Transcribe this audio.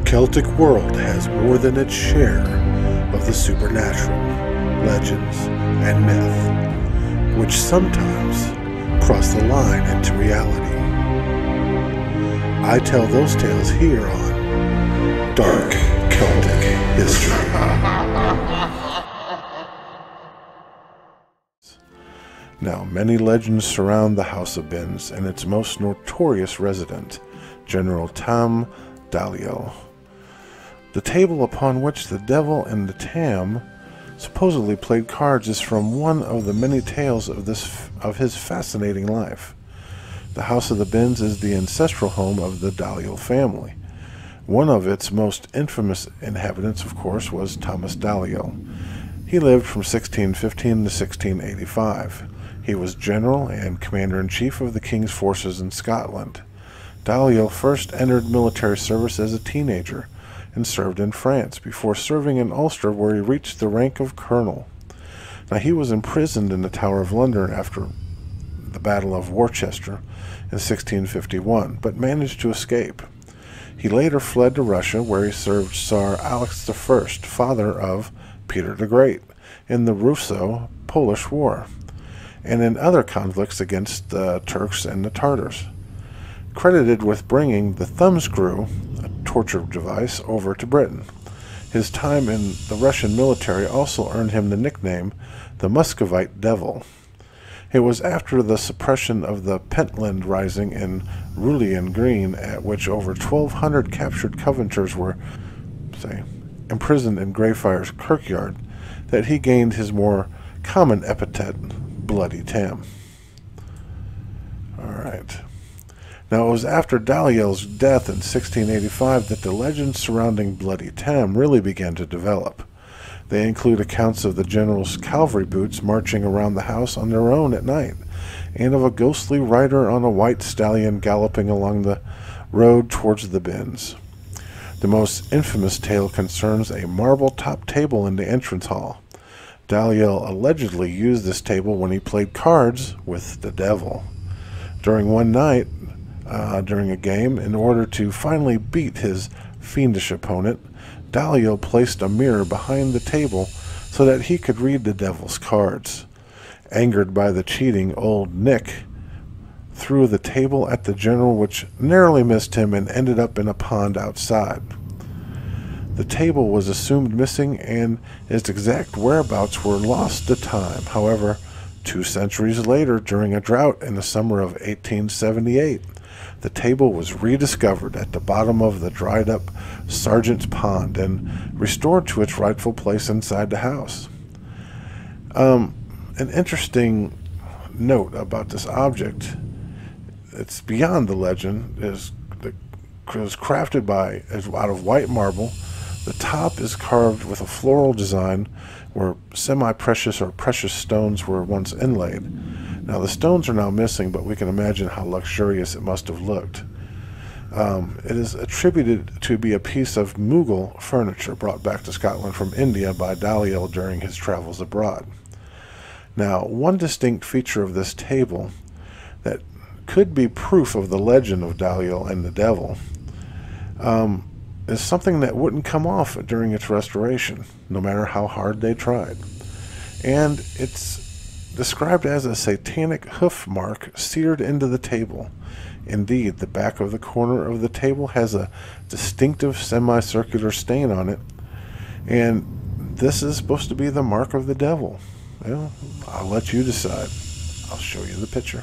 Celtic world has more than its share of the supernatural, legends, and myth, which sometimes cross the line into reality. I tell those tales here on Dark Celtic History. Now, many legends surround the House of Binns and its most notorious resident, General Tam Dalyell. The table upon which the devil and the Tam supposedly played cards is from one of the many tales of his fascinating life. The House of the Binns is the ancestral home of the Dalyell family. One of its most infamous inhabitants, of course, was Thomas Dalyell. He lived from 1615 to 1685. He was general and commander-in-chief of the king's forces in Scotland. Dalyell first entered military service as a teenager and served in France before serving in Ulster, where he reached the rank of colonel. Now, he was imprisoned in the Tower of London after the Battle of Worcester in 1651, but managed to escape. He later fled to Russia, where he served Tsar Alex I, father of Peter the Great, in the Russo-Polish War, and in other conflicts against the Turks and the Tartars. Credited with bringing the thumbscrew, a torture device, over to Britain. His time in the Russian military also earned him the nickname the Muscovite Devil. It was after the suppression of the Pentland Rising in Rullian Green, at which over 1,200 captured Covenanters were, imprisoned in Greyfriars Kirkyard, that he gained his more common epithet, Bluidy Tam. Alright. Now, it was after Dalyell's death in 1685 that the legends surrounding Bluidy Tam really began to develop. They include accounts of the general's cavalry boots marching around the house on their own at night, and of a ghostly rider on a white stallion galloping along the road towards the Binns. The most infamous tale concerns a marble-top table in the entrance hall. Dalyell allegedly used this table when he played cards with the devil. During one night, during a game, in order to finally beat his fiendish opponent, Dalyell placed a mirror behind the table so that he could read the devil's cards. Angered by the cheating, Old Nick threw the table at the general, which narrowly missed him and ended up in a pond outside. The table was assumed missing, and its exact whereabouts were lost to time. However, 2 centuries later, during a drought in the summer of 1878, the table was rediscovered at the bottom of the dried-up Sergeant's Pond and restored to its rightful place inside the house. An interesting note about this object, it's beyond the legend, it was crafted out of white marble. The top is carved with a floral design where semi-precious or precious stones were once inlaid. Now, the stones are now missing, but we can imagine how luxurious it must have looked. It is attributed to be a piece of Mughal furniture brought back to Scotland from India by Dalyell during his travels abroad. Now, one distinct feature of this table that could be proof of the legend of Dalyell and the devil is something that wouldn't come off during its restoration, no matter how hard they tried. And it's described as a satanic hoof mark seared into the table. Indeed, the back of the corner of the table has a distinctive semicircular stain on it, and this is supposed to be the mark of the devil. Well, I'll let you decide. I'll show you the picture.